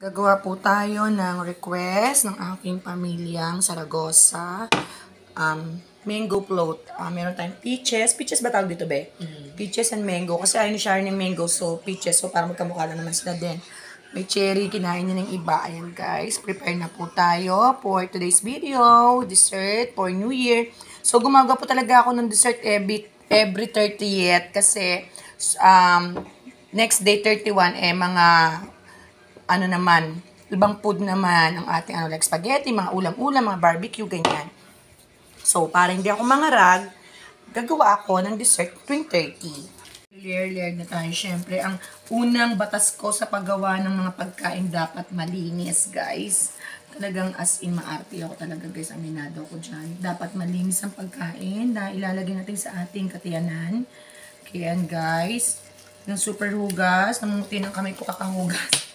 Gagawa po tayo ng request ng aking pamilyang Saragosa. Mango float. Meron tayong peaches. Peaches ba tawag dito, be? Peaches and mango. Kasi ayaw ni Sharon ng mango, so peaches. So, para magkamukha lang naman sila din. May cherry, kinain niya ng iba. Ayan, guys. Prepare na po tayo for today's video. Dessert for New Year. So, gumagawa po talaga ako ng dessert every 30th. Kasi, next day 31, mga ano naman, ibang food naman ang ating like spaghetti, mga ulam-ulam, mga barbecue, ganyan. So, para hindi ako mangarag, gagawa ako ng dessert tuwing 30. Layer na tayo. Siyempre, ang unang batas ko sa paggawa ng mga pagkain dapat malinis, guys. Talagang as in maarte ako talaga, guys. Aminado ko dyan. Dapat malinis ang pagkain na ilalagay natin sa ating katiyanan. Kaya, guys, ng super hugas, namuti ng kamay ko kakanghugas.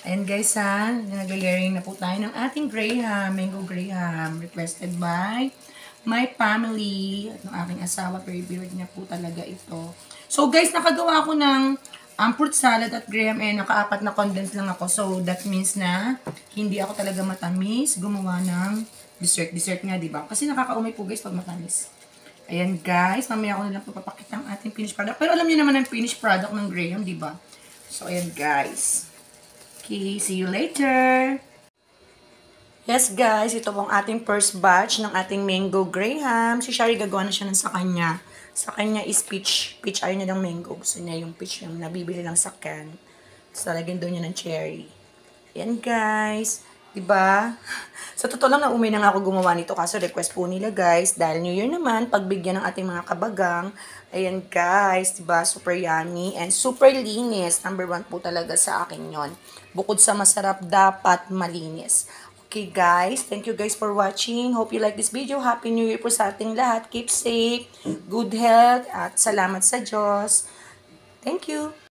Ayan guys ha, nag-layering na po tayo ng ating graham, mango graham, requested by my family at ng aking asawa, favorite niya po talaga ito. So guys, nakagawa ako ng fruit salad at graham naka-4 na condensed lang ako. So that means na hindi ako talaga matamis gumawa ng dessert nga, diba? Kasi nakakaumay po guys pag matamis. Ayan guys, mamaya ko nilang papapakita ang ating finished product. Pero alam niyo naman ang finished product ng graham, diba? So ayan guys. Okay, see you later! Yes guys, ito pong ating first batch ng ating mango graham. Si Shari gagawa na siya ng sa kanya. Sa kanya is peach. Peach ayaw niya ng mango. Gusto niya yung peach yung nabibili lang sa can. Tapos talagyan doon niya ng cherry. Yan guys. Diba? Sa totoo lang, naumay na nga ako gumawa nito. Kaso request po nila guys. Dahil New Year naman, pagbigyan ng ating mga kabagang. Ayan guys, diba? Super yummy and super linis. Number 1 po talaga sa akin yon. Bukod sa masarap, dapat malinis. Okay guys, thank you guys for watching. Hope you like this video. Happy New Year po sa ating lahat. Keep safe, good health, at salamat sa Diyos. Thank you.